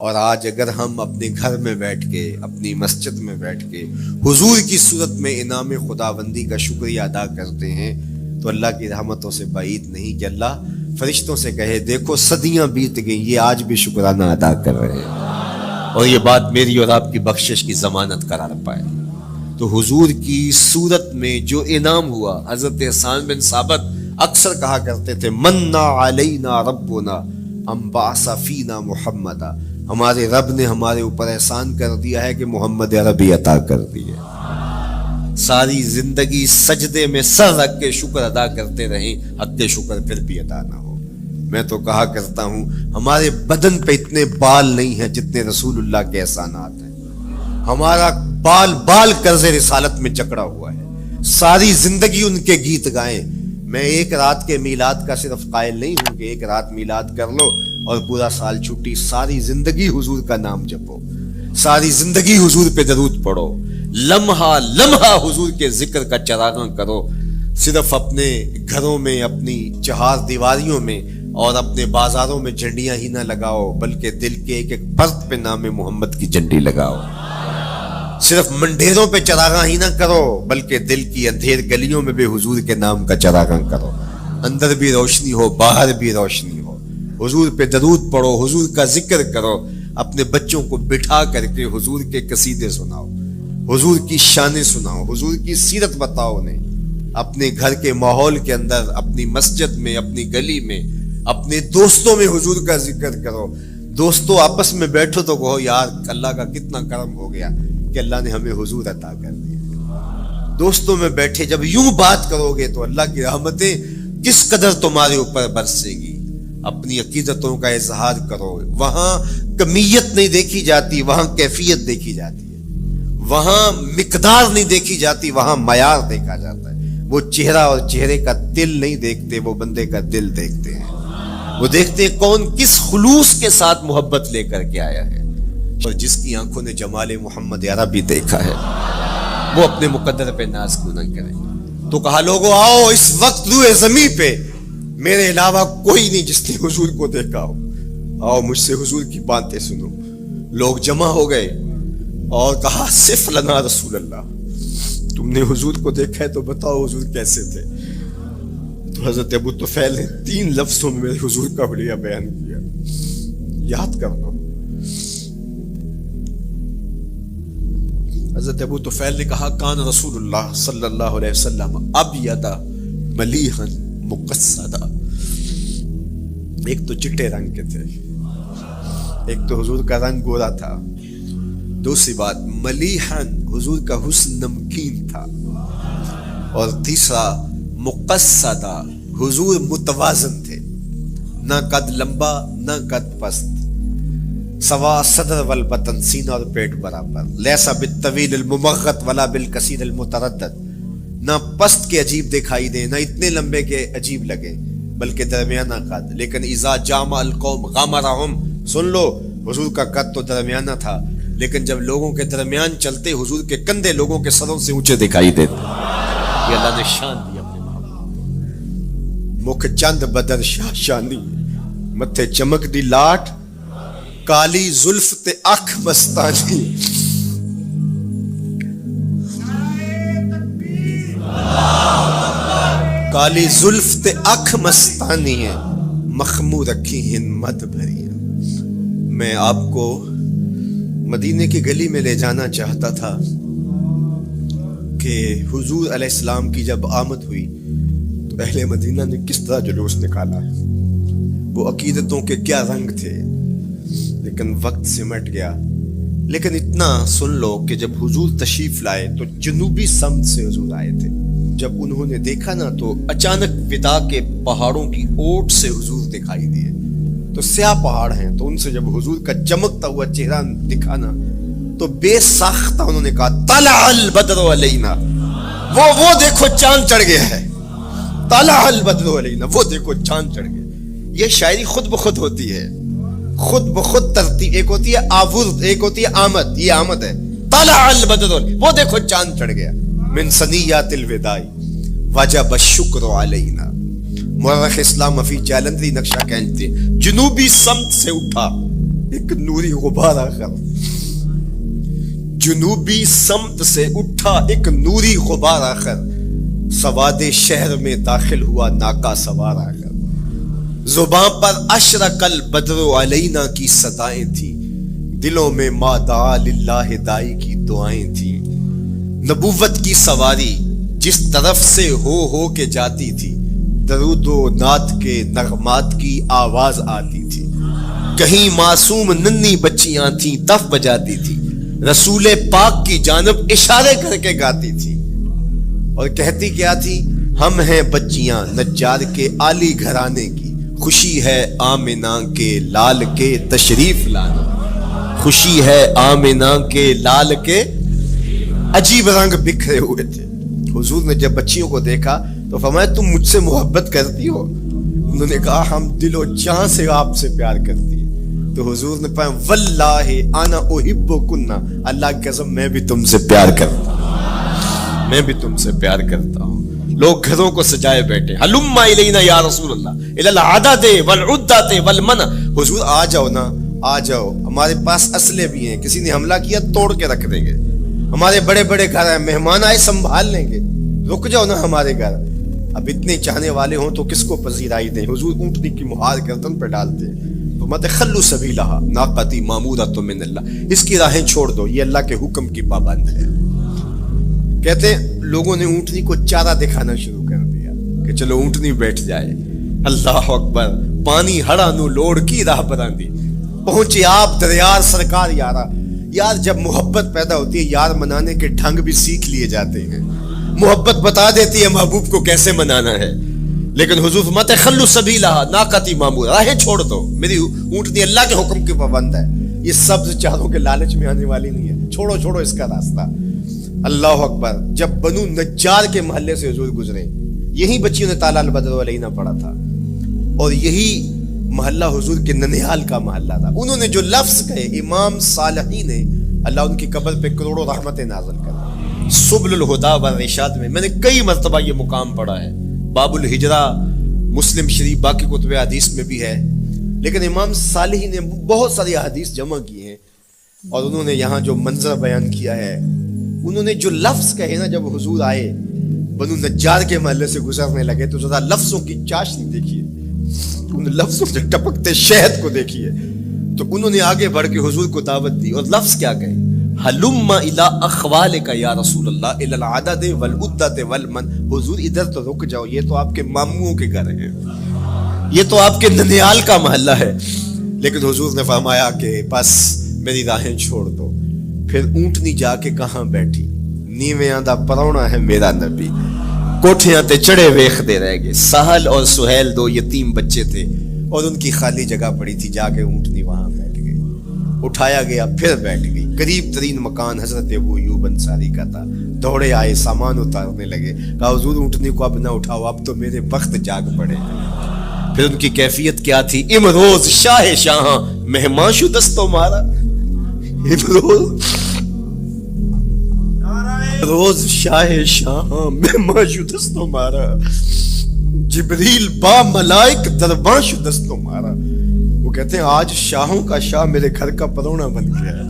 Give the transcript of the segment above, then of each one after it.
اور آج اگر ہم اپنے گھر میں بیٹھ کے اپنی مسجد میں بیٹھ کے حضور کی صورت میں انعام خداوندی کا شکریہ ادا کرتے ہیں تو اللہ کی رحمتوں سے بعید نہیں کہ اللہ فرشتوں سے کہے دیکھو صدیاں بیت گئیں یہ آج بھی شکرانہ ادا کر رہے ہیں اور یہ بات میری اور آپ کی بخشش کی ضمانت قرار پائے۔ تو حضور کی صورت میں جو انعام ہوا، حضرت حسان بن ثابت اکثر کہا کرتے تھے منا علینا ربنا ام بعث فینا محمدا، ہمارے رب نے ہمارے اوپر احسان کر دیا ہے کہ محمد عربی عطا کر دیے۔ ساری زندگی سجدے میں سر رکھ کے شکر ادا کرتے رہیں، حق شکر پھر بھی ادا نہ ہو۔ میں تو کہا کرتا ہوں ہمارے بدن پہ اتنے بال نہیں ہیں جتنے رسول اللہ کے احسانات ہیں، ہمارا بال بال قرض رسالت میں جکڑا ہوا ہے، ساری زندگی ان کے گیت گائیں۔ میں ایک رات کے میلاد کا صرف قائل نہیں ہوں کہ ایک رات میلاد کر لو اور پورا سال چھٹی، ساری زندگی حضور کا نام جپو، ساری زندگی حضور پہ درود پڑھو، لمحہ لمحہ حضور کے ذکر کا چراغاں کرو، صرف اپنے گھروں میں اپنی چہار دیواریوں میں اور اپنے بازاروں میں جھنڈیاں ہی نہ لگاؤ بلکہ دل کے ایک ایک فرد پہ نام محمد کی جھنڈی لگاؤ، صرف منڈیروں پہ چراغاں ہی نہ کرو بلکہ دل کی اندھیر گلیوں میں بھی حضور کے نام کا چراغاں کرو، اندر بھی روشنی ہو باہر بھی روشنی ہو، حضور پہ درود پڑھو، حضور کا ذکر کرو، اپنے بچوں کو بٹھا کر کے حضور کے قصیدے سناؤ، حضور کی شانیں سناؤ، حضور کی سیرت بتاؤ انہیں، اپنے گھر کے ماحول کے اندر، اپنی مسجد میں، اپنی گلی میں، اپنے دوستوں میں حضور کا ذکر کرو۔ دوستوں آپس میں بیٹھو تو کہو یار اللہ کا کتنا کرم ہو گیا کہ اللہ نے ہمیں حضور عطا کر دیا۔ دوستوں میں بیٹھے جب یوں بات کرو گے تو اللہ کی رحمتیں کس قدر تمہارے اوپر برسے گی۔ اپنی عقیدتوں کا اظہار کرو، وہاں کمیت نہیں دیکھی جاتی وہاں کیفیت دیکھی جاتی ہے، وہاں مقدار نہیں دیکھی جاتی وہاں معیار دیکھا جاتا ہے۔ وہ چہرہ اور چہرے کا دل نہیں دیکھتے، وہ بندے کا دل دیکھتے ہیں، وہ دیکھتے ہیں کون کس خلوص کے ساتھ محبت لے کر کے آیا ہے، اور جس کی آنکھوں نے جمال محمد عربی دیکھا ہے وہ اپنے مقدر پہ ناز کیوں نہ کرے۔ تو کہا لوگوں آؤ اس وقت روئے زمین پہ میرے علاوہ کوئی نہیں جس نے حضور کو دیکھا ہو، آؤ مجھ سے حضور کی باتیں سنو۔ لوگ جمع ہو گئے اور کہا صف لنا رسول اللہ، تم نے حضور کو دیکھا ہے تو بتاؤ حضور کیسے تھے۔ تو حضرت ابو طفیل نے 3 لفظوں میں حضور کا حلیہ بیان کیا، یاد کرنا۔ حضرت ابو طفیل نے کہا کان رسول اللہ صلی اللہ علیہ وسلم ابیض ملیحا مقصدا، ایک تو چٹے رنگ کے تھے، ایک تو حضور کا رنگ گورا تھا، دوسری بات ملیحا حضور کا حسن نمکین تھا، اور تیسرا مقصدا حضور متوازن تھے، نہ قد لمبا نہ قد پست، سوا صدر والبطن سینہ اور پیٹ برابر، لیسا بالطویل الممغط ولا بالکثیر المتردد، نہ پست کے عجیب دکھائی دیں نہ اتنے لمبے کے عجیب لگے بلکہ درمیانہ قد، لیکن اذا جامع القوم غامرہم، سن لو حضور کا قد تو درمیانہ تھا لیکن جب لوگوں کے درمیان چلتے حضور کے کندھے لوگوں کے سروں سے اونچے دکھائی دیتے۔ یہ اللہ نے شان دی اپنے محبوب، مکھ چند بدر شاہ شانی، متھے چمک دی لاٹ، کالی زلف تے اکھ مستانی، کالی زلف تے اکھ مستانی ہے، مخمور رکھی ہن مد بھری۔ میں آپ کو مدینے کی گلی میں لے جانا چاہتا تھا کہ حضور علیہ السلام کی جب آمد ہوئی تو اہل مدینہ نے کس طرح جلوس نکالا، وہ عقیدتوں کے کیا رنگ تھے، لیکن وقت سمٹ گیا۔ لیکن اتنا سن لو کہ جب حضور تشریف لائے تو جنوبی سمت سے حضور آئے تھے، جب انہوں نے دیکھا نا تو اچانک ودا کے پہاڑوں کی اوٹ سے حضور دکھائی دیے، تو سیاہ پہاڑ ہیں تو ان سے جب حضور کا چمکتا ہوا چہرہ دکھا نا تو بے ساختہ انہوں نے کہا طلع البدر علینا، وہ دیکھو چاند چڑھ گیا ہے، طلع البدر علینا، وہ دیکھو چاند چڑھ گیا۔ یہ شاعری خود بخود ہوتی ہے، خود بخود ترتیب، ایک ہوتی ہے آورد ایک ہوتی ہے آمد، یہ آمد ہے، طلع البدر، وہ دیکھو چاند چڑھ گیا۔ من ثنیات الوداع وجب الشکر علینا، مورخ اسلام افی جالندری نقشہ کہتے جنوبی سمت سے اٹھا ایک نوری غبار آخر، جنوبی سمت سے اٹھا ایک نوری غبار آخر، سواد شہر میں داخل ہوا ناکا سوار آخر، زبان پر اشرق البدر علینا کی صدائیں تھیں، دلوں میں ما دعا للہ دائی کی دعائیں تھیں، نبوت کی سواری جس طرف سے ہو کے جاتی تھی، درود و نعت کے نغمات کی آواز آتی تھی، کہیں معصوم ننھی بچیاں تھیں تف بجاتی تھی، رسول پاک کی جانب اشارے کر کے گاتی تھی، اور کہتی کیا تھی، ہم ہیں بچیاں نجار کے عالی گھرانے کی، خوشی ہے آمنہ کے لال کے تشریف لانا، خوشی ہے آمنہ کے لال کے، عجیب رنگ بکھرے ہوئے تھے۔ حضور نے جب بچیوں کو دیکھا تو فرمایا تم مجھ سے محبت کرتی ہو؟ انہوں نے کہا ہم دل و جان سے آپ سے پیار کرتی ہیں۔ تو حضور نے فرمایا واللہ انا احبکن، اللہ کی قسم میں بھی تم سے پیار کرتا ہوں، میں بھی تم سے پیار کرتا ہوں۔ لوگ گھروں کو سجائے بیٹھے، ہلم الینا یا رسول اللہ الی العدد والعدۃ والمن، حضور آ جاؤ نا، آ جاؤ، ہمارے پاس اسلحے بھی ہیں، کسی نے حملہ کیا توڑ کے رکھ دیں گے، ہمارے بڑے بڑے گھر ہیں، مہمان آئے سنبھال لیں گے، رک جاؤ نا ہمارے گھر۔ اب اتنے چاہنے والے ہوں تو کس کو پذیرائی دیں؟ حضور اونٹنی کی مہار گردن پہ ڈالتے ہیں، تو مت خلو سبیلہا ناقتی معمورۃ من اللہ، اس کی راہیں چھوڑ دو، یہ اللہ کے حکم کی پابند ہے۔ کہتے ہیں لوگوں نے اونٹنی کو چارہ دکھانا شروع کر دیا کہ چلو اونٹنی بیٹھ جائے، اللہ اکبر، پانی ہڑا نو لوڑ کی راہ براندی، پہنچے آپ دریار سرکار یارا۔ یار جب محبت پیدا ہوتی ہے یار منانے کے ڈھنگ بھی سیکھ لیے جاتے ہیں، محبت بتا دیتی ہے محبوب کو کیسے منانا ہے، لیکن حضور فرماتے خلو سبیلہا ناقتی معمور، راہیں چھوڑ دو، میری اونٹنی اللہ کے حکم کی پابند ہے، یہ سبز چاروں کے لالچ میں آنے والی نہیں ہے، چھوڑو چھوڑو اس کا راستہ۔ اللہ اکبر، جب بنو نجار کے محلے سے حضور گزرے، یہی بچیوں نے تالا البدر علینا پڑھا تھا، اور یہی محلہ حضور کے ننیال کا محلہ تھا۔ انہوں نے جو لفظ کہے، امام صالحی نے، اللہ ان کی قبر پہ کروڑوں رحمتیں نازل کر، سبل الہدا والرشاد میں میں نے کئی مرتبہ یہ مقام پڑھا ہے، باب الہجرہ مسلم شریف باقی کتب حدیث میں بھی ہے، لیکن امام صالحی نے بہت ساری حدیث جمع کی ہیں، اور انہوں نے یہاں جو منظر بیان کیا ہے، انہوں نے جو لفظ کہے نا، جب حضور آئے بنو نجار کے محلے سے گزرنے لگے تو ذرا لفظوں کی چاشنی دیکھیے، ان لفظوں سے ٹپکتے شہد کو دیکھیے، تو انہوں نے آگے بڑھ کے حضور کو دعوت دی، اور لفظ کیا کہے، ہلم الی اخوالک یا رسول اللہ الی العدد والعدۃ والمن، حضور ادھر تو رک جاؤ، یہ تو آپ کے ماموں کے گھر ہیں، یہ تو آپ کے ننیال کا محلہ ہے، لیکن حضور نے فرمایا کہ بس میری راہیں چھوڑ دو۔ پھر اونٹنی جا کے کہاں بیٹھی، نیویاں دا پرونا ہے میرا نبی، کوٹھیاں تے چڑھے ویخ دے رہ گئے، سہل اور سہیل دو یتیم بچے تھے، اور ان کی خالی جگہ پڑی تھی، جا کے اونٹنی وہاں بیٹھ گئی، اٹھایا گیا پھر بیٹھ گئی، قریب ترین مکان حضرت ابو ایوب انصاری کا تھا، دوڑے آئے سامان اتارنے لگے، کہا حضور اونٹنی کو اب نہ اٹھاؤ، اب تو میرے بخت جاگ پڑے۔ پھر ان کی کیفیت کیا تھی، امروز شاہ شاہاں مہمان شو دستو مارا، روز شاہ شاہاں مہمان شو دستو مارا، جبریل با ملائک درباں شو دستو مارا۔ وہ کہتے ہیں آج شاہوں کا شاہ میرے گھر کا پرونا بن گیا ہے،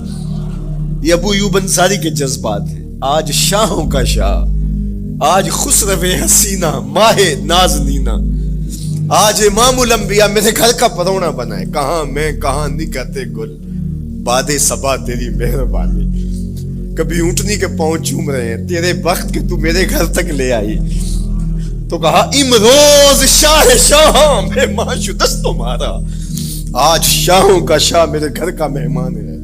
یہ ابو ایوب انصاری کے جذبات ہیں، آج شاہوں کا شاہ، آج خسرو حسینہ ماہ نازنینہ، آج امام الانبیاء میرے گھر کا پرونا بنا ہے، کہاں میں کہاں نکتے گل، باد صبا تیری مہربانی، کبھی اونٹنی کے پاؤں چوم رہے ہیں، تیرے بخت کے تو میرے گھر تک لے آئی، تو کہا امروز شاہ شاہاں مہمان شو دستو مارا، آج شاہوں کا شاہ میرے گھر کا مہمان ہے۔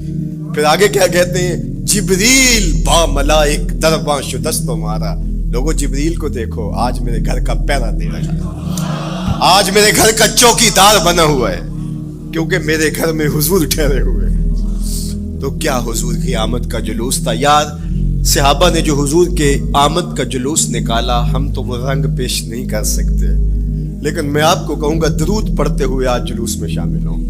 پھر آگے کیا کہتے ہیں، جبریل با ملائک درباں شو دستو مارا، لوگوں جبریل کو دیکھو، آج میرے گھر کا پہرا دے رہا ہے، آج میرے گھر کا چوکی دار بنا ہوا ہے، کیونکہ میرے گھر میں حضور ٹھہرے ہوئے ہیں۔ تو کیا حضور کی آمد کا جلوس تھا یار، صحابہ نے جو حضور کے آمد کا جلوس نکالا، ہم تو وہ رنگ پیش نہیں کر سکتے، لیکن میں آپ کو کہوں گا درود پڑھتے ہوئے آج جلوس میں شامل ہوں،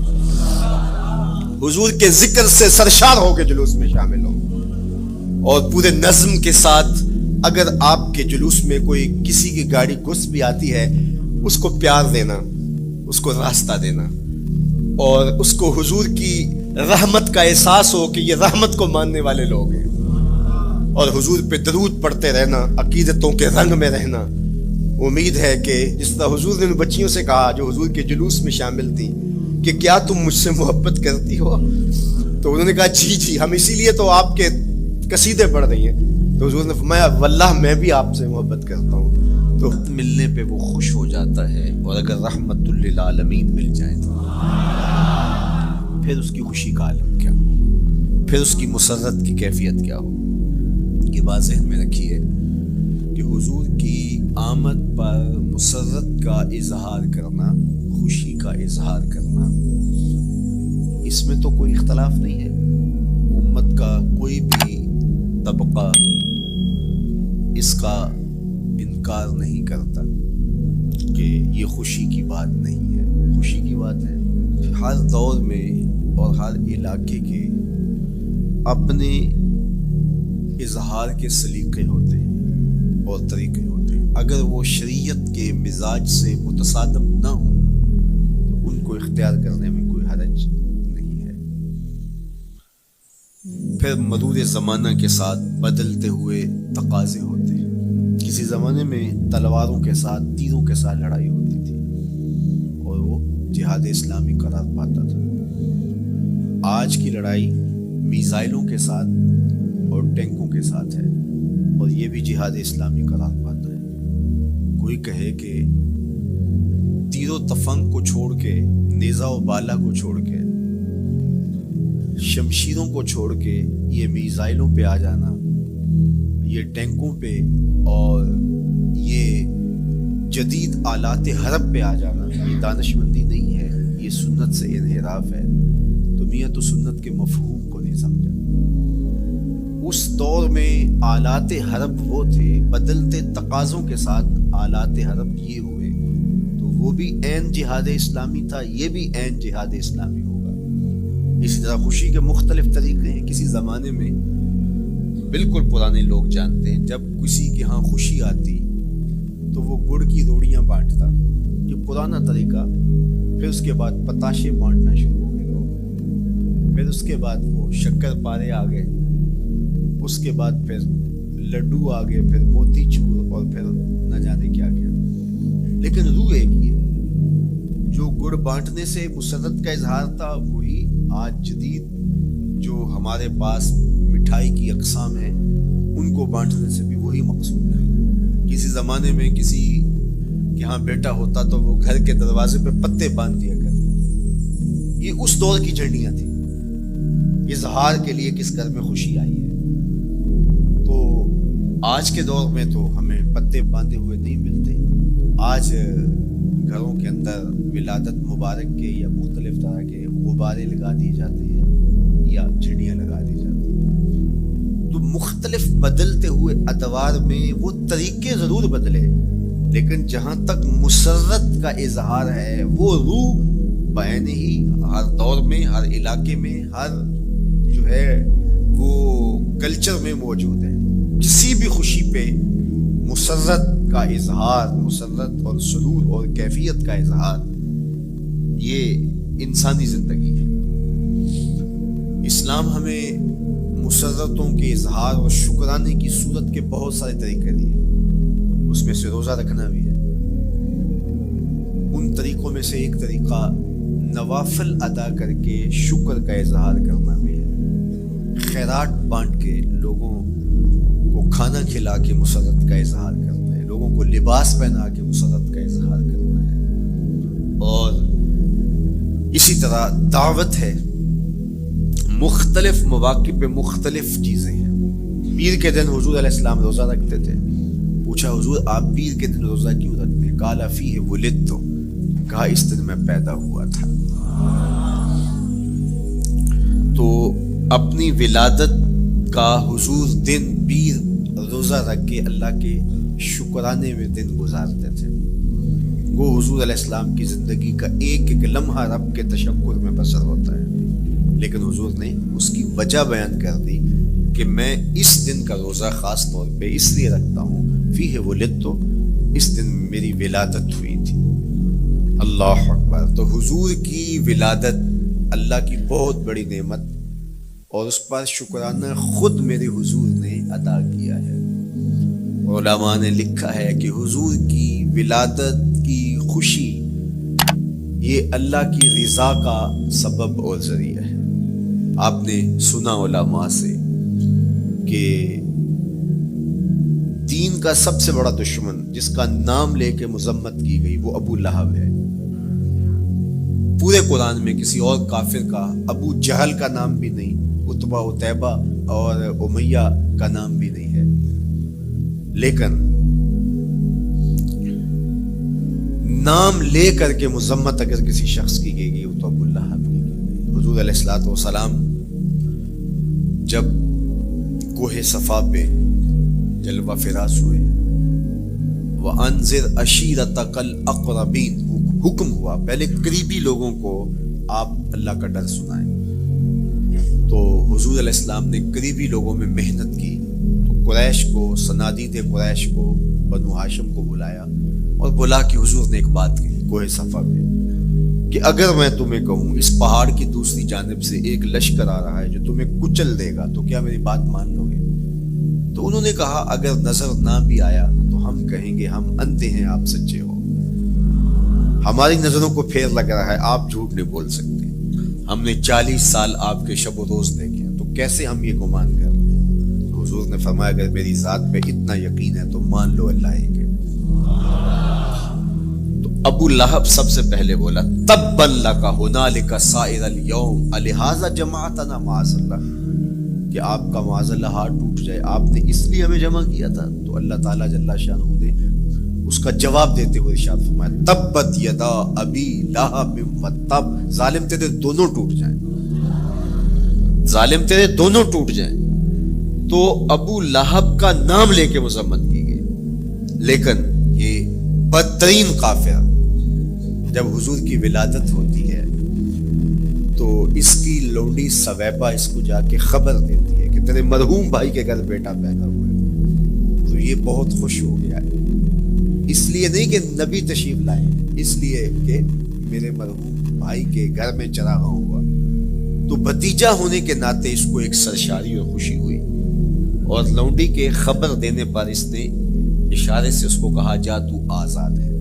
حضور کے ذکر سے سرشار ہو کے جلوس میں شامل ہوں، اور پورے نظم کے ساتھ اگر آپ کے جلوس میں کوئی کسی کی گاڑی گھس بھی آتی ہے، اس کو پیار دینا، اس کو راستہ دینا، اور اس کو حضور کی رحمت کا احساس ہو کہ یہ رحمت کو ماننے والے لوگ ہیں، اور حضور پہ درود پڑھتے رہنا، عقیدتوں کے رنگ میں رہنا۔ امید ہے کہ جس طرح حضور نے ان بچیوں سے کہا جو حضور کے جلوس میں شامل تھیں کہ کیا تم مجھ سے محبت کرتی ہو، تو انہوں نے کہا جی ہم اسی لیے تو آپ کے قصیدے پڑھ رہی ہیں۔ تو حضور نے فرمایا واللہ میں بھی آپ سے محبت کرتا ہوں۔ تو ملنے پہ وہ خوش ہو جاتا ہے، اور اگر رحمت للعالمین مل جائے تو پھر اس کی خوشی کا عالم کیا ہو، پھر اس کی مسرت کی کیفیت کیا ہو۔ یہ بات ذہن میں رکھیے کہ حضور کی آمد پر مسرت کا اظہار کرنا، خوشی کا اظہار کرنا، اس میں تو کوئی اختلاف نہیں ہے۔ امت کا کوئی بھی طبقہ اس کا انکار نہیں کرتا کہ یہ خوشی کی بات نہیں ہے، خوشی کی بات ہے۔ ہر دور میں اور ہر علاقے کے اپنے اظہار کے سلیقے ہوتے ہیں اور طریقے ہوتے ہیں۔ اگر وہ شریعت کے مزاج سے متصادم نہ ہوں تو ان کو اختیار کرنے میں کوئی حرج نہیں ہے۔ پھر مرور زمانہ کے ساتھ بدلتے ہوئے تقاضے ہوتے ہیں۔ کسی زمانے میں تلواروں کے ساتھ، تیروں کے ساتھ لڑائی ہوتی تھی اور وہ جہاد اسلامی قرار پاتا تھا۔ آج کی لڑائی میزائلوں کے ساتھ اور ٹینکوں کے ساتھ ہے، اور یہ بھی جہاد اسلامی قرار پاتا ہے۔ کوئی کہے کہ تیر و تفنگ کو چھوڑ کے، نیزہ و بالا کو چھوڑ کے، شمشیروں کو چھوڑ کے یہ میزائلوں پہ آ جانا، یہ ٹینکوں پہ اور یہ جدید آلات حرب پہ آ جانا، یہ دانشمندی نہیں ہے، یہ سنت سے انحراف ہے، تو میاں تو سنت کے مفہوم کو نہیں سمجھا۔ اس دور میں آلات حرب وہ تھے، بدلتے تقاضوں کے ساتھ آلات حرب یہ ہوئے، تو وہ بھی عین جہاد اسلامی تھا، یہ بھی عین جہاد اسلامی ہوگا۔ اسی طرح خوشی کے مختلف طریقے ہیں۔ کسی زمانے میں بالکل پرانے لوگ جانتے ہیں، جب کسی کے ہاں خوشی آتی تو وہ گڑ کی روڑیاں بانٹتا، یہ پرانا طریقہ۔ پھر اس کے بعد پتاشے بانٹنا شروع ہو گئے لوگ، پھر اس کے بعد وہ شکر پارے آ گئے، اس کے بعد پھر لڈو آ گئے، پھر موتی چور، اور پھر نہ جانے کیا کیا۔ لیکن روح ایک ہی ہے۔ جو گڑ بانٹنے سے مسرت کا اظہار تھا، وہی آج جدید جو ہمارے پاس مٹھائی کی اقسام ہیں ان کو بانٹنے سے بھی وہی مقصود ہے۔ کسی زمانے میں کسی کے ہاں بیٹا ہوتا تو وہ گھر کے دروازے پہ پتے باندھ دیا کرتے تھے۔ یہ اس دور کی جھنڈیاں تھیں، اظہار کے لیے کس گھر میں خوشی آئی ہے۔ تو آج کے دور میں تو ہمیں پتے باندھے ہوئے نہیں ملتے۔ آج گھروں کے اندر ولادت مبارک کے یا مختلف طرح کے غبارے لگا دیے جاتے ہیں یا جھنڈیاں لگا دی جاتی ہیں۔ تو مختلف بدلتے ہوئے ادوار میں وہ طریقے ضرور بدلے، لیکن جہاں تک مسرت کا اظہار ہے وہ روح بعین ہی ہر دور میں، ہر علاقے میں، ہر جو ہے وہ کلچر میں موجود ہے۔ کسی بھی خوشی پہ مسرت کا اظہار، مسرت اور سرور اور کیفیت کا اظہار، یہ انسانی زندگی ہے۔ اسلام ہمیں مسرتوں کے اظہار اور شکرانے کی صورت کے بہت سارے طریقے دیے، اس میں سے روزہ رکھنا بھی ہے۔ ان طریقوں میں سے ایک طریقہ نوافل ادا کر کے شکر کا اظہار کرنا بھی ہے۔ خیرات بانٹ کے لوگوں کو کھانا کھلا کے مسرت کا اظہار کرنا ہے، لوگوں کو لباس پہنا کے مسرت کا اظہار کرنا ہے۔ اور اسی طرح دعوت ہے، مختلف مواقع پہ مختلف چیزیں ہیں۔ پیر کے دن حضور علیہ السلام روزہ رکھتے تھے۔ پوچھا حضور آپ پیر کے دن روزہ کیوں رکھتے ہیں؟ قال فیہ ولدت، کہا اس دن میں پیدا ہوا تھا۔ تو اپنی ولادت کا حضور دن پیر روزہ رکھ کے اللہ کے شکرانے میں دن گزارتے تھے۔ وہ حضور علیہ السلام کی زندگی کا ایک ایک لمحہ رب کے تشکر میں بسر ہوتا ہے، لیکن حضور نے اس کی وجہ بیان کر دی کہ میں اس دن کا روزہ خاص طور پہ اس لیے رکھتا ہوں، فیہ ولدت، اس دن میری ولادت ہوئی تھی۔ اللہ اکبر۔ تو حضور کی ولادت اللہ کی بہت بڑی نعمت اور اس پر شکرانہ خود میرے حضور نے ادا کیا ہے۔ علماء نے لکھا ہے کہ حضور کی ولادت کی خوشی یہ اللہ کی رضا کا سبب اور ذریعہ ہے۔ آپ نے سنا علماء سے کہ دین کا سب سے بڑا دشمن جس کا نام لے کے مذمت کی گئی وہ ابو لہب ہے۔ پورے قرآن میں کسی اور کافر کا ابو جہل کا نام بھی نہیں، عتبہ عتیبہ اور امیہ کا نام بھی نہیں ہے، لیکن نام لے کر کے مذمت اگر کسی شخص کی گئی وہ تو ابو لہب کی گئی۔ حضور علیہ الصلوۃ والسلام جب کوہ صفا پہ جلوہ فراز ہوئے، وَأَنذِرْ عَشِيرَتَكَ الْأَقْرَبِينَ حکم ہوا پہلے قریبی لوگوں کو آپ اللہ کا ڈر سنائیں، تو حضور علیہ السلام نے قریبی لوگوں میں محنت کی، تو قریش کو، صنادید قریش کو، بنو ہاشم کو بلایا اور بلا کہ حضور نے ایک بات کی کوہ صفا پہ کہ اگر میں تمہیں کہوں اس پہاڑ کی دوسری جانب سے ایک لشکر آ رہا ہے جو تمہیں کچل دے گا تو کیا میری بات مان لو گے؟ تو انہوں نے کہا اگر نظر نہ بھی آیا تو ہم کہیں گے ہم اندھے ہیں، آپ سچے ہو، ہماری نظروں کو پھیر لگ رہا ہے، آپ جھوٹ نہیں بول سکتے، ہم نے 40 سال آپ کے شب و روز دیکھے ہیں، تو کیسے ہم یہ گمان کر رہے ہیں؟ تو حضور نے فرمایا اگر میری ذات پہ اتنا یقین ہے تو مان لو اللہ ایک ہے۔ تو ابو لہب سب سے پہلے بولا تبا لک ھنالک سائر الیوم الہذا جمعتنا معاذ اللہ، کہ آپ کا معاذ اللہ ہاتھ ٹوٹ جائے، آپ نے اس لیے ہمیں جمع کیا تھا؟ تو اللہ تعالیٰ جل شانہ نے اس کا جواب دیتے ہوئے ارشاد فرمایا تبت یدا ابی لہب وتب، ظالم تیرے دونوں ٹوٹ جائیں، ظالم تیرے دونوں ٹوٹ جائیں۔ تو ابو لہب کا نام لے کے مذمت کی گئی، لیکن یہ بدترین کافر جب حضور کی ولادت ہوتی ہے تو اس کی لونڈی سویبہ اس کو جا کے خبر دیتی ہے کہ تیرے مرحوم بھائی کے گھر بیٹا پیدا ہوا ہے، تو یہ بہت خوش ہو گیا ہے، اس لیے نہیں کہ نبی تشریف لائے، اس لیے کہ میرے مرحوم بھائی کے گھر میں چراغاں ہوا، تو بھتیجا ہونے کے ناطے اس کو ایک سرشاری اور خوشی ہوئی، اور لونڈی کے خبر دینے پر اس نے اشارے سے اس کو کہا جا تو آزاد ہے۔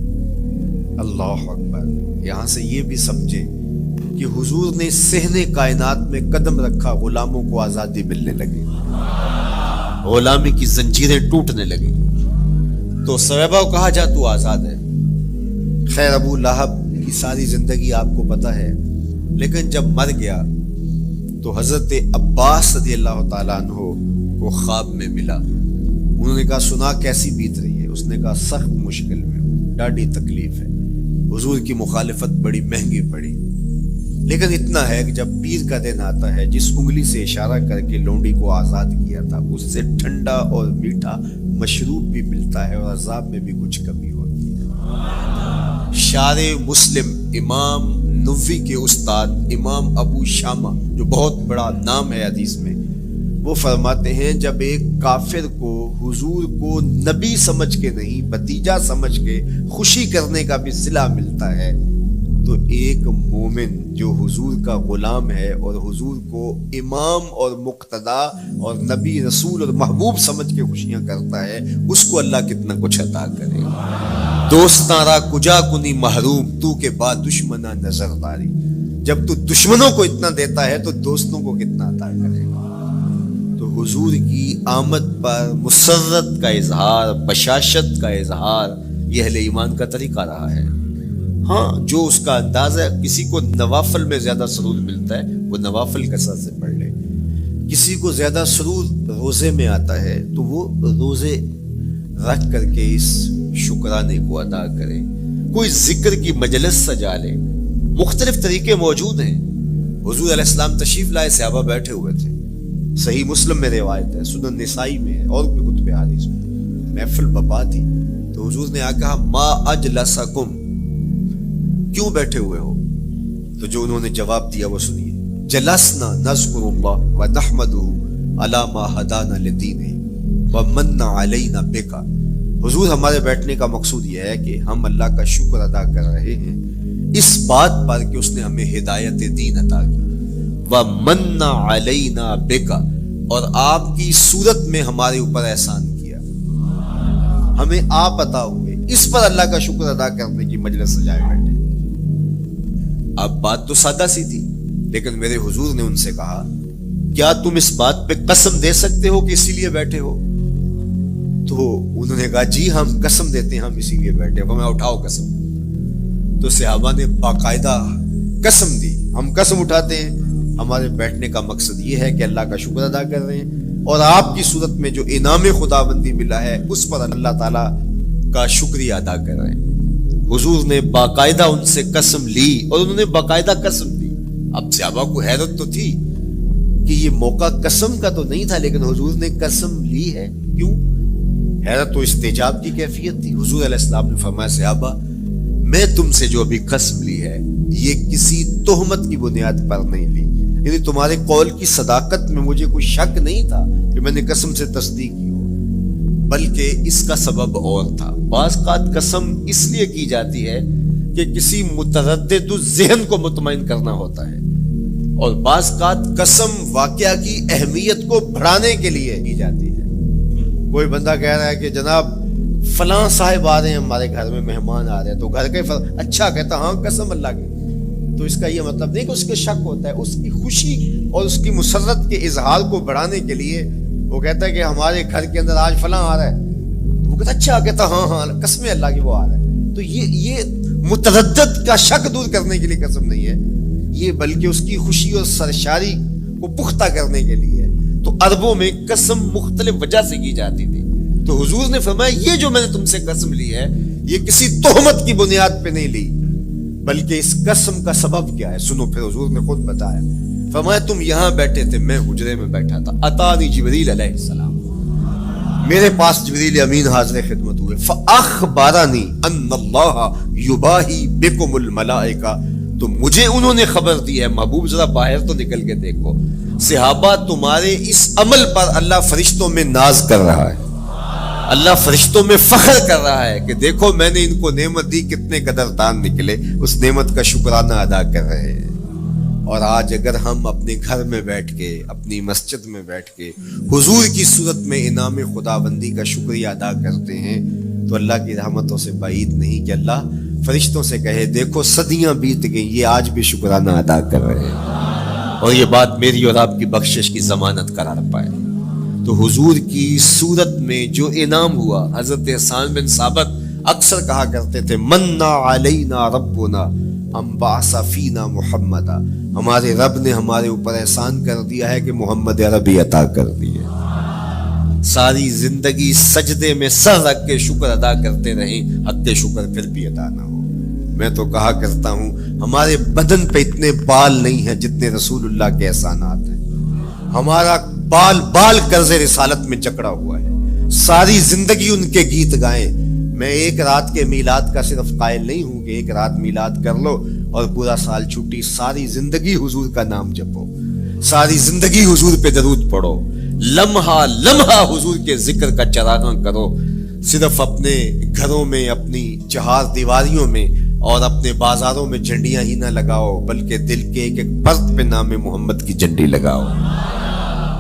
اللہ اکبر۔ یہاں سے یہ بھی سمجھے کہ حضور نے صحن کائنات میں قدم رکھا، غلاموں کو آزادی ملنے لگی، غلامی کی زنجیریں ٹوٹنے لگی، تو سویبہ کو کہا جا تو آزاد ہے۔ خیر ابو لہب کی ساری زندگی آپ کو پتہ ہے، لیکن جب مر گیا تو حضرت عباس رضی اللہ تعالیٰ عنہ کو خواب میں ملا، انہوں نے کہا سنا کیسی بیت رہی ہے؟ اس نے کہا سخت مشکل میں ہوں، ڈاڈی تکلیف ہے، حضور کی مخالفت بڑی مہنگی پڑی، لیکن اتنا ہے کہ جب پیر کا دن آتا ہے جس انگلی سے اشارہ کر کے لونڈی کو آزاد کیا تھا اس سے ٹھنڈا اور میٹھا مشروب بھی ملتا ہے اور عذاب میں بھی کچھ کمی ہوتی ہے۔ شارع مسلم امام نووی کے استاد امام ابو شامہ جو بہت بڑا نام ہے حدیث میں، وہ فرماتے ہیں جب ایک کافر کو حضور کو نبی سمجھ کے نہیں بھتیجا سمجھ کے خوشی کرنے کا بھی صلہ ملتا ہے، تو ایک مومن جو حضور کا غلام ہے اور حضور کو امام اور مقتدا اور نبی رسول اور محبوب سمجھ کے خوشیاں کرتا ہے، اس کو اللہ کتنا کچھ عطا کرے گا۔ دوستاں را کجا کنی محروم تو کے بعد دشمنا نظر داری، جب تو دشمنوں کو اتنا دیتا ہے تو دوستوں کو کتنا عطا کرے گا۔ تو حضور کی آمد پر مسرت کا اظہار، بشاشت کا اظہار، یہ اہل ایمان کا طریقہ رہا ہے۔ ہاں جو اس کا انداز ہے، کسی کو نوافل میں زیادہ سرور ملتا ہے وہ نوافل کثرت سے پڑھ لے، کسی کو زیادہ سرور روزے میں آتا ہے تو وہ روزے رکھ کر کے اس شکرانے کو ادا کرے، کوئی ذکر کی مجلس سجا لے، مختلف طریقے موجود ہیں۔ حضور علیہ السلام تشریف لائے، صحابہ بیٹھے ہوئے تھے، صحیح مسلم میں روایت ہے، سنن نسائی میں ہے اور بھی کتب حدیث میں، محفل بپا تھی، تو حضور نے آ کہا ما اجلسکم، کیوں بیٹھے ہوئے ہو؟ تو جو انہوں نے جواب دیا وہ سنیے، جلسنا نذکر اللہ ونحمدہ علی ما ہدانا لدینہ ومن علینا بک، حضور ہمارے بیٹھنے کا مقصود یہ ہے کہ ہم اللہ کا شکر ادا کر رہے ہیں اس بات پر کہ اس نے ہمیں ہدایت دین عطا کی، وَمَنَّ عَلَيْنَا بِكَ، اور آپ کی صورت میں ہمارے اوپر احسان کیا، ہمیں آپ عطا ہوئے، اس پر اللہ کا شکر ادا کرنے کی مجلس سجائے بیٹھے۔ اب بات تو سادہ سی تھی، لیکن میرے حضور نے ان سے کہا کیا تم اس بات پہ قسم دے سکتے ہو کہ اسی لیے بیٹھے ہو؟ تو انہوں نے کہا جی ہم قسم دیتے ہیں، ہم اسی لیے بیٹھے ہیں۔ میں اٹھاؤ قسم۔ تو صحابہ نے باقاعدہ قسم دی، ہم قسم اٹھاتے ہیں، ہمارے بیٹھنے کا مقصد یہ ہے کہ اللہ کا شکر ادا کر رہے ہیں اور آپ کی صورت میں جو انعام خداوندی ملا ہے اس پر اللہ تعالیٰ کا شکریہ ادا کر رہے ہیں۔ حضور نے باقاعدہ ان سے قسم لی اور انہوں نے باقاعدہ قسم دی۔ اب صحابہ کو حیرت تو تھی کہ یہ موقع قسم کا تو نہیں تھا، لیکن حضور نے قسم لی ہے، کیوں؟ حیرت تو استجاب کی کیفیت تھی۔ حضور علیہ السلام نے فرمایا صحابہ میں تم سے جو ابھی قسم لی ہے یہ کسی تہمت کی بنیاد پر نہیں لی، یعنی تمہارے قول کی صداقت میں مجھے کوئی شک نہیں تھا کہ میں نے قسم سے تصدیق کی ہو، بلکہ اس کا سبب اور تھا۔ بعض اوقات قسم اس لیے کی جاتی ہے کہ کسی متردد ذہن کو مطمئن کرنا ہوتا ہے، اور بعض اوقات قسم واقعہ کی اہمیت کو بڑھانے کے لیے کی جاتی ہے۔ کوئی بندہ کہہ رہا ہے کہ جناب فلاں صاحب آ رہے ہیں ہمارے گھر میں، مہمان آ رہے ہیں، تو گھر کے اچھا کہتا ہاں قسم اللہ کی، تو اس کا یہ مطلب نہیں کہ اس کے شک ہوتا ہے، اس کی خوشی اور اس کی مسرت کے اظہار کو بڑھانے کے لیے وہ کہتا ہے کہ ہمارے گھر کے اندر آج فلاں آ رہا ہے، تو وہ کہتا اچھا کہتا ہاں ہاں قسم اللہ کی وہ آ رہا ہے۔ تو یہ متردد کا شک دور کرنے کے لیے قسم نہیں ہے، یہ بلکہ اس کی خوشی اور سرشاری کو پختہ کرنے کے لیے ہے۔ تو عربوں میں قسم مختلف وجہ سے کی جاتی تھی، تو حضور نے فرمایا یہ جو میں نے تم سے قسم لی ہے یہ کسی تہمت کی بنیاد پہ نہیں لی، بلکہ اس قسم کا سبب کیا ہے سنو۔ پھر حضور نے خود بتایا، فرمایا تم یہاں بیٹھے تھے، میں حجرے میں بیٹھا تھا، اتانی جبریل علیہ السلام، میرے پاس جبریل امین حاضر خدمت ہوئے، فاخبرنی ان اللہ یباہی بکم الملائکہ، تو مجھے انہوں نے خبر دی ہے، محبوب ذرا باہر تو نکل کے دیکھو، صحابہ تمہارے اس عمل پر اللہ فرشتوں میں ناز کر رہا ہے، اللہ فرشتوں میں فخر کر رہا ہے کہ دیکھو میں نے ان کو نعمت دی، کتنے قدردان نکلے، اس نعمت کا شکرانہ ادا کر رہے ہیں۔ اور آج اگر ہم اپنے گھر میں بیٹھ کے، اپنی مسجد میں بیٹھ کے حضور کی صورت میں انعام خداوندی کا شکریہ ادا کرتے ہیں تو اللہ کی رحمتوں سے بعید نہیں کہ اللہ فرشتوں سے کہے دیکھو صدیاں بیت گئیں، یہ آج بھی شکرانہ ادا کر رہے ہیں، اور یہ بات میری اور آپ کی بخشش کی ضمانت قرار پائے۔ تو حضور کی صورت میں جو انعام ہوا، حضرت حسان بن ثابت اکثر کہا کرتے تھے منا علینا ربنا ام بعث فینا محمدا، ہمارے رب نے ہمارے اوپر احسان کر دیا ہے کہ محمد عربی عطا کر دیے۔ ساری زندگی سجدے میں سر رکھ کے شکر ادا کرتے رہیں، حق شکر پھر بھی ادا نہ ہو۔ میں تو کہا کرتا ہوں ہمارے بدن پہ اتنے بال نہیں ہیں جتنے رسول اللہ کے احسانات ہیں، ہمارا بال بال قرض رسالت میں جکڑا ہوا ہے، ساری زندگی ان کے گیت گائیں۔ میں ایک رات کے میلاد کا صرف قائل نہیں ہوں کہ ایک رات میلاد کر لو اور پورا سال چھٹی، ساری زندگی حضور کا نام جپو، ساری زندگی حضور پہ درود پڑھو، لمحہ لمحہ حضور کے ذکر کا چراغاں کرو، صرف اپنے گھروں میں، اپنی چہار دیواریوں میں اور اپنے بازاروں میں جھنڈیاں ہی نہ لگاؤ، بلکہ دل کے ایک ایک پرت پہ نام محمد کی جھنڈی لگاؤ۔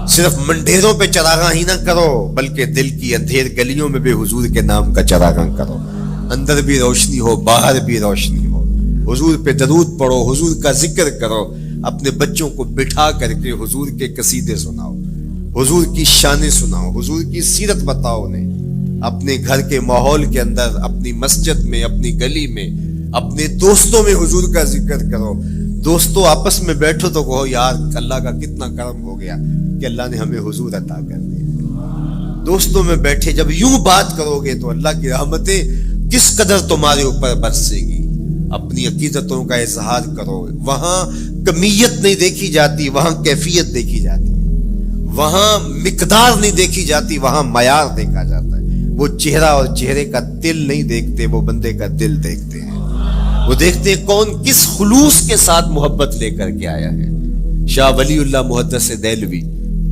صرف منڈیروں پہ چراغاں ہی نہ کرو، بلکہ دل کی اندھیر گلیوں میں بھی حضور کے نام کا چراغاں کرو، اندر بھی روشنی ہو باہر بھی روشنی ہو، حضور پہ درود پڑھو، حضور کا ذکر کرو، اپنے بچوں کو بٹھا کر کے حضور کے قصیدے سناؤ، حضور کی شانیں سناؤ، حضور کی سیرت بتاؤ انہیں، اپنے گھر کے ماحول کے اندر، اپنی مسجد میں، اپنی گلی میں، اپنے دوستوں میں حضور کا ذکر کرو۔ دوستوں آپس میں بیٹھو تو کہو یار اللہ کا کتنا کرم ہو گیا کہ اللہ نے ہمیں حضور عطا کر دیا۔ دوستوں میں بیٹھے جب یوں بات کرو گے تو اللہ کی رحمتیں کس قدر تمہارے اوپر برسے گی۔ اپنی عقیدتوں کا اظہار کرو، وہاں کمیت نہیں دیکھی جاتی، وہاں کیفیت دیکھی جاتی ہے، وہاں مقدار نہیں دیکھی جاتی، وہاں معیار دیکھا جاتا ہے۔ وہ چہرہ اور چہرے کا دل نہیں دیکھتے، وہ بندے کا دل دیکھتے ہیں، وہ دیکھتے ہیں کون کس خلوص کے ساتھ محبت لے کر کے آیا ہے۔ شاہ ولی اللہ محدث دہلوی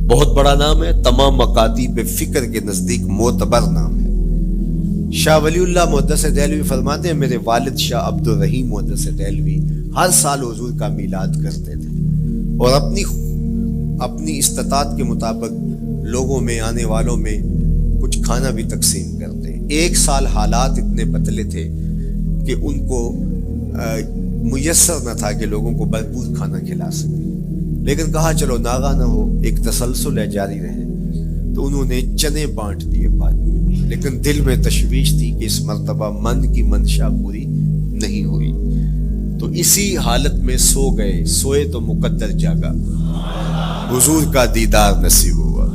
بہت بڑا نام ہے، تمام مکاتیب فکر کے نزدیک معتبر نام ہے۔ شاہ ولی اللہ محدث دہلوی فرماتے ہیں میرے والد شاہ عبد الرحیم محدث دہلوی ہر سال حضور کا میلاد کرتے تھے اور اپنی استطاعت کے مطابق لوگوں میں آنے والوں میں کچھ کھانا بھی تقسیم کرتے ہیں۔ ایک سال حالات اتنے پتلے تھے کہ ان کو میسر نہ تھا کہ لوگوں کو بھرپور کھانا کھلا سکے، لیکن کہا چلو ناغہ نہ ہو، ایک تسلسل ہے جاری رہے، تو انہوں نے چنے بانٹ دیے بعد میں، لیکن دل میں تشویش تھی کہ اس مرتبہ من کی منشا پوری نہیں ہوئی، تو اسی حالت میں سو گئے، سوئے تو مقدر جاگا، حضور کا دیدار نصیب ہوا،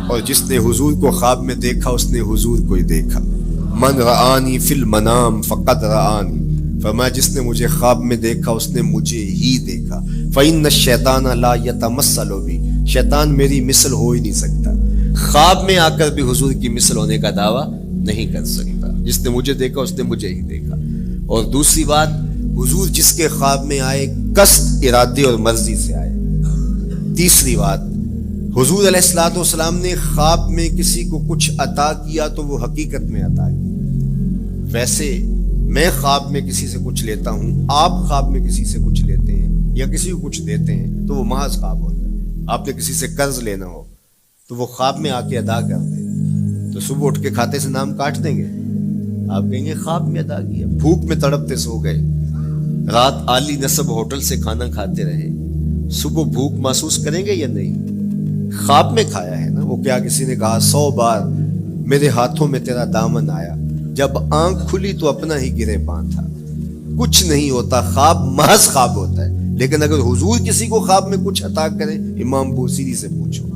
اور جس نے حضور کو خواب میں دیکھا اس نے حضور کو ہی دیکھا۔ من رآنی فی المنام فقد رآنی، فرمایا جس نے مجھے خواب میں دیکھا اس نے مجھے ہی دیکھا۔ فإن الشیطان لا یتمثل بی، شیطان میری مثل ہو ہی نہیں سکتا، خواب میں آ کر بھی حضور کی مثل ہونے کا دعویٰ نہیں کر سکتا، جس نے مجھے دیکھا اس نے مجھے ہی دیکھا۔ اور دوسری بات، حضور جس کے خواب میں آئے قصد، ارادے اور مرضی سے آئے۔ تیسری بات، حضور علیہ الصلوۃ والسلام نے خواب میں کسی کو کچھ عطا کیا تو وہ حقیقت میں عطا کیا۔ ویسے میں خواب میں کسی سے کچھ لیتا ہوں، آپ خواب میں کسی سے کچھ لیتے ہیں یا کسی کو کچھ دیتے ہیں تو وہ محض خواب ہوتا ہے۔ آپ نے کسی سے قرض لینا ہو تو وہ خواب میں آ کے ادا کر دیں، تو صبح اٹھ کے کھاتے سے نام کاٹ دیں گے، آپ کہیں گے خواب میں ادا کیا۔ بھوک میں تڑپتے سو گئے، رات عالی نسب ہوٹل سے کھانا کھاتے رہے، صبح بھوک محسوس کریں گے یا نہیں؟ خواب میں کھایا ہے نا۔ وہ کیا کسی نے کہا 100 بار میرے ہاتھوں میں تیرا دامن آیا، جب آنکھ کھلی تو اپنا ہی گرے پان تھا۔ کچھ نہیں ہوتا، خواب محض خواب ہوتا ہے۔ لیکن اگر حضور کسی کو خواب میں کچھ عطا کرے، امام بوصیری سے پوچھو،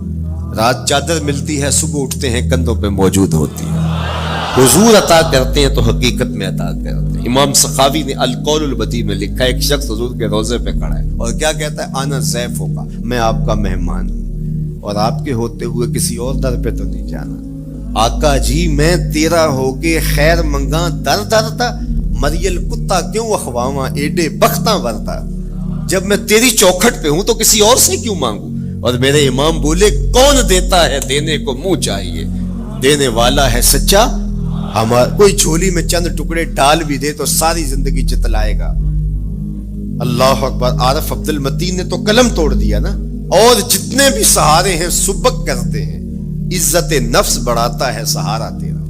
رات چادر ملتی ہے، صبح اٹھتے ہیں کندھوں پہ موجود ہوتی ہے۔ حضور عطا کرتے ہیں تو حقیقت میں عطا کرتے ہیں۔ امام سخاوی نے القول البدیع میں لکھا ہے، ایک شخص حضور کے روضے پہ کھڑا ہے اور کیا کہتا ہے؟ آنا ضیف ہوگا، میں آپ کا مہمان ہوں اور آپ کے ہوتے ہوئے کسی اور در پہ تو نہیں جانا۔ آقا جی میں تیرا ہو کے خیر منگاں در درتا، مریل کتا کیوں اخواواں ایڈے بختاں ورتا۔ جب میں تیری چوکھٹ پہ ہوں تو کسی اور سے کیوں مانگوں؟ اور میرے امام بولے کون دیتا ہے دینے کو منہ چاہیے، دینے والا ہے سچا ہمارا۔ کوئی جھولی میں چند ٹکڑے ڈال بھی دے تو ساری زندگی جتلائے گا۔ اللہ اکبر۔ عارف عبد المتین نے تو قلم توڑ دیا نا۔ اور جتنے بھی سہارے ہیں سبک کرتے ہیں، عزت نفس بڑھاتا ہے سہارا تیرا،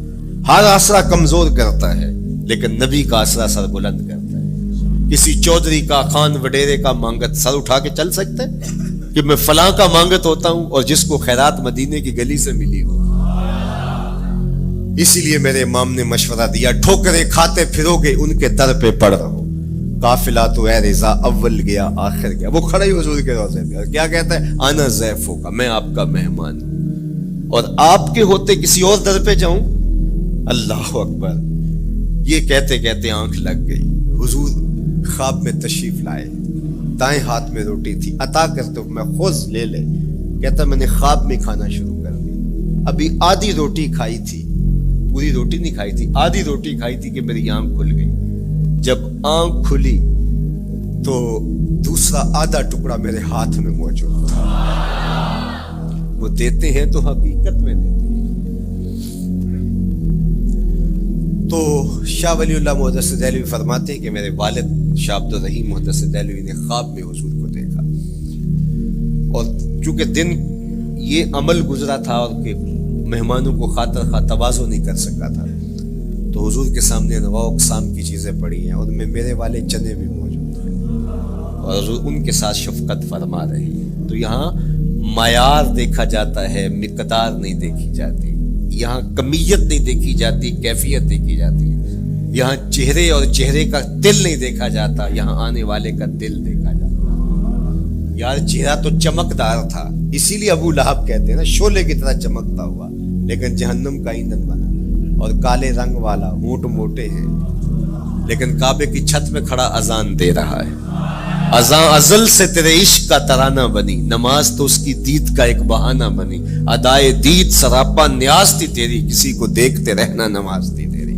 ہر آسرا کمزور کرتا ہے لیکن نبی کا آسرا سر بلند کرتا ہے۔ کسی چودھری کا، خان وڈیرے کا مانگت سر اٹھا کے چل سکتے کہ میں فلاں کا مانگت ہوتا ہوں اور جس کو خیرات مدینے کی گلی سے ملی ہو؟ اسی لیے میرے امام نے مشورہ دیا، ٹھوکریں کھاتے پھرو گے ان کے در پہ پڑ رہو، قافلہ تو اے رضا اول گیا آخر گیا۔ وہ کھڑا ہی حضور کے روضے پہ اور کیا کہتا ہے؟ آنا ضیف ہوگا، میں آپ کا مہمان ہوں اور آپ کے ہوتے کسی اور در پہ جاؤں؟ اللہ اکبر۔ یہ کہتے کہتے آنکھ لگ گئی۔ حضور خواب میں تشریف لائے، دائیں ہاتھ میں روٹی تھی، عطا کرتے میں خوش لے لے۔ کہتا میں نے خواب میں کھانا شروع کر دی، ابھی آدھی روٹی کھائی تھی، پوری روٹی نہیں کھائی تھی، آدھی روٹی کھائی تھی کہ میری آنکھ کھل گئی۔ جب آنکھ کھلی تو دوسرا آدھا ٹکڑا میرے ہاتھ میں موجود تھا۔ وہ دیتے ہیں تو حقیقت میں دیتے ہیں۔ تو شاہ ولی اللہ محدث دہلوی فرماتے ہیں کہ میرے والد شاہ عبد الرحیم محدث دہلوی نے خواب میں حضور کو دیکھا، اور چونکہ دن یہ عمل گزرا تھا اور کہ مہمانوں کو خاطر خواہ تواضع نہیں کر سکا تھا، تو حضور کے سامنے انواع اقسام کی چیزیں پڑی ہیں، ان میں میرے والے چنے بھی موجود ہیں اور حضور ان کے ساتھ شفقت فرما رہے ہیں۔ تو یہاں معیار دیکھا جاتا ہے، مقدار نہیں دیکھی جاتی، یہاں کمیت نہیں دیکھی جاتی، کیفیت دیکھی جاتی ہے۔ یہاں چہرے اور چہرے کا دل نہیں دیکھا جاتا، یہاں آنے والے کا دل دیکھا جاتا۔ یار چہرہ تو چمکدار تھا، اسی لیے ابو لہب کہتے ہیں نا شعلے کی طرح چمکتا ہوا، لیکن جہنم کا ایندھن بنا، اور کالے رنگ والا، ہونٹ موٹے ہیں، لیکن کعبے کی چھت میں کھڑا اذان دے رہا ہے۔ اذان ازل سے تیرے عشق کا ترانہ بنی، نماز تو اس کی دید کا ایک بہانہ بنی، ادائے دید سراپا نیاز تھی تیری، کسی کو دیکھتے رہنا نماز تھی تیری۔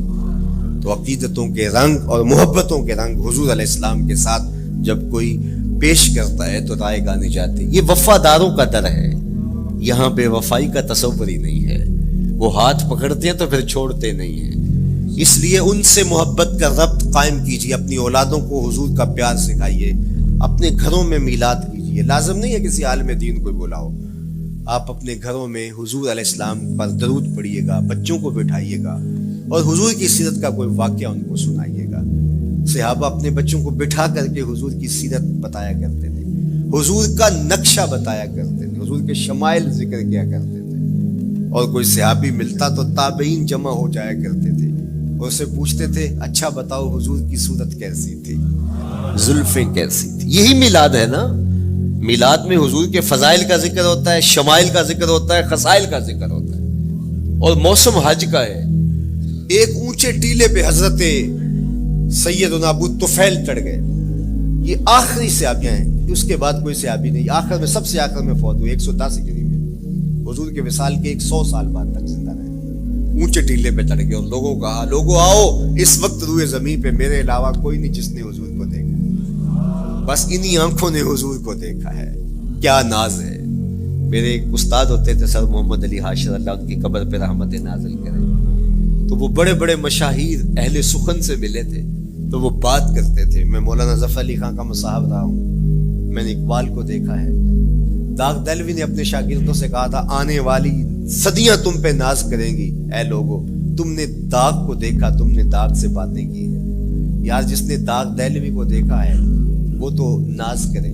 تو عقیدتوں کے رنگ اور محبتوں کے رنگ حضور علیہ السلام کے ساتھ جب کوئی پیش کرتا ہے تو رائے گانے جاتے ہیں۔ یہ وفاداروں کا در ہے، یہاں بے وفائی کا تصور ہی نہیں ہے۔ وہ ہاتھ پکڑتے ہیں تو پھر چھوڑتے نہیں ہیں۔ اس لیے ان سے محبت کا ربط قائم کیجیے، اپنی اولادوں کو حضور کا پیار سکھائیے، اپنے گھروں میں میلاد کیجیے۔ لازم نہیں ہے کسی عالم دین کو بلاؤ، آپ اپنے گھروں میں حضور علیہ السلام پر درود پڑھیے گا، بچوں کو بٹھائیے گا اور حضور کی سیرت کا کوئی واقعہ ان کو سنائیے گا۔ صحابہ اپنے بچوں کو بٹھا کر کے حضور کی سیرت بتایا کرتے تھے، حضور کا نقشہ بتایا کرتے تھے، حضور کے شمائل ذکر کیا کرتے تھے، اور کوئی صحابی ملتا تو تابعین جمع ہو جایا کرتے تھے اور اسے پوچھتے تھے اچھا بتاؤ حضور کی صورت کیسی تھی، زلفیں کیسی تھی۔ یہی میلاد ہے نا، میلاد میں حضور کے فضائل کا ذکر ہوتا ہے، شمائل کا ذکر ہوتا ہے، خصائل کا ذکر ہوتا ہے، اور موسم حج کا ہے۔ ایک اونچے ٹیلے پہ حضرت سیدنا ابو طفیل چڑھ گئے، یہ آخری صحابیاں ہیں، اس کے بعد کوئی صحابی نہیں، آخر میں سب سے آخر میں فوت ہوئے 110 ہجری میں، حضور کے وصال کے 100 سال بعد تک زندہ رہے، اونچے ٹیلے پہ چڑھ گئے اور لوگوں کو کہا لوگوں آؤ، اس وقت روئے زمین پہ میرے علاوہ کوئی نہیں جس نے حضور کو دیکھا، بس انہی آنکھوں نے حضور کو دیکھا ہے، کیا ناز ہے۔ میرے ایک استاد ہوتے تھے سر محمد علی حاشر، اللہ ان کی قبر پہ رحمت نازل کرے، تو وہ بڑے بڑے مشاہیر اہل سخن سے ملے تھے تو وہ بات کرتے تھے۔ میں مولانا ظفر علی خان کا مصاحب رہا ہوں، میں نے اقبال کو دیکھا ہے، داغ دہلوی نے اپنے شاگردوں سے کہا تھا آنے والی صدیاں تم پہ ناز کریں گی، اے لوگو تم نے داغ کو دیکھا، تم نے داغ سے باتیں کی ہیں۔ یار جس نے داغ دہلوی کو دیکھا ہے وہ تو ناز کرے،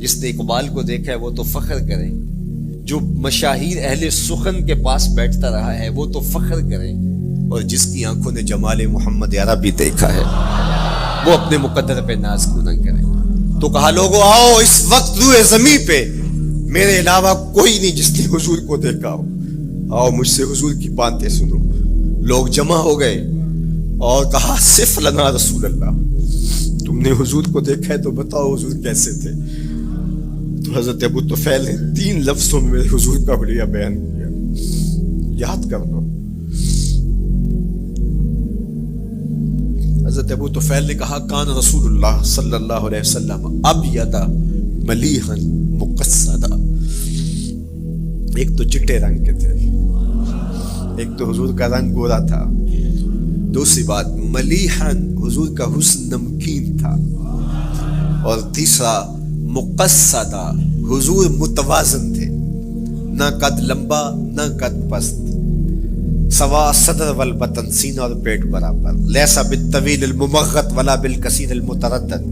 جس نے اقبال کو دیکھا ہے وہ تو فخر کرے، جو مشاہیر اہل سخن کے پاس بیٹھتا رہا ہے وہ تو فخر کرے، اور جس کی آنکھوں نے جمال محمد عربی دیکھا ہے وہ اپنے مقدر پہ ناز کیوں نہ کرے۔ تو کہا لوگوں آؤ، اس وقت روئے زمین پہ میرے علاوہ کوئی نہیں جس نے حضور کو دیکھا ہو، آؤ مجھ سے حضور کی باتیں سنو۔ لوگ جمع ہو گئے اور کہا صف لنا رسول اللہ، تم نے حضور کو دیکھا ہے تو بتاؤ حضور کیسے تھے۔ تو حضرت ابو طفیل نے 3 لفظوں میں حضور کا بڑھیا بیان کیا، یاد کر لو۔ حضرت ابو طفیل نے کہا کان رسول اللہ صلی اللہ علیہ وسلم ابیض ملیحا مقصدا، ایک تو چٹے رنگ کے تھے، ایک تو حضور کا رنگ گورا تھا، دوسری بات ملیحا حضور کا حسن نمکین تھا، اور تیسرا مقصدا حضور متوازن تھے، نہ قد لمبا نہ قد پست، سوا صدر والبطن سینہ اور پیٹ برابر، لیسا بالطویل الممغط ولا بالکثیر المتردد،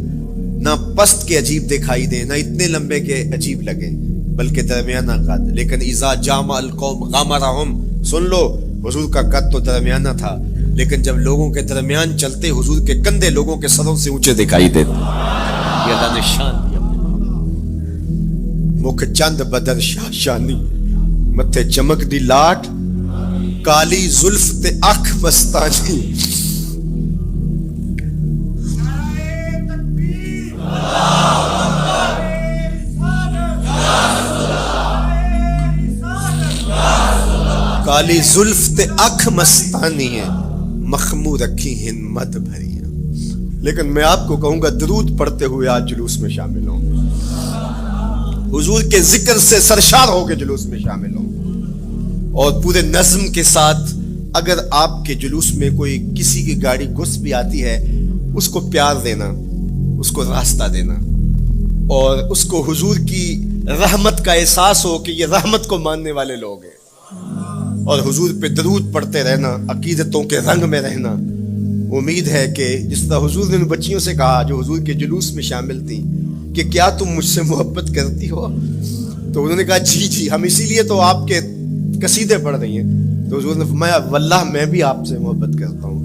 نہ پست کے عجیب دکھائی دے نہ اتنے لمبے کے عجیب لگے بلکہ درمیانہ قد، لیکن اذا جامع القوم غامرہم، سن لو حضور کا قد تو درمیانہ تھا لیکن جب لوگوں کے درمیان چلتے حضور کے کندھے لوگوں کے سروں سے اونچے دکھائی دیتے، یہ اللہ نے شان دیا۔ مکھ چند بدر شاہ شانی، متھے چمک دی لاٹ، کالی زلف تے اکھ مستانی، کالی زلف تے اکھ مستانی ہے، مخمور رکھی ہن مد بھری ہے۔ لیکن میں آپ کو کہوں گا درود پڑھتے ہوئے آج جلوس میں شامل ہوں، حضور کے ذکر سے سرشار ہو کے جلوس میں شامل ہوں، اور پورے نظم کے ساتھ اگر آپ کے جلوس میں کوئی کسی کی گاڑی گھس بھی آتی ہے اس کو پیار دینا، اس کو راستہ دینا، اور اس کو حضور کی رحمت کا احساس ہو کہ یہ رحمت کو ماننے والے لوگ ہیں، اور حضور پہ درود پڑھتے رہنا، عقیدتوں کے رنگ میں رہنا۔ امید ہے کہ جس طرح حضور نے ان بچیوں سے کہا جو حضور کے جلوس میں شامل تھیں کہ کیا تم مجھ سے محبت کرتی ہو، تو انہوں نے کہا جی جی، ہم اسی لیے تو آپ کے قصیدے پڑھ رہی ہیں، تو حضور نے فرمایا واللہ میں بھی آپ سے محبت کرتا ہوں،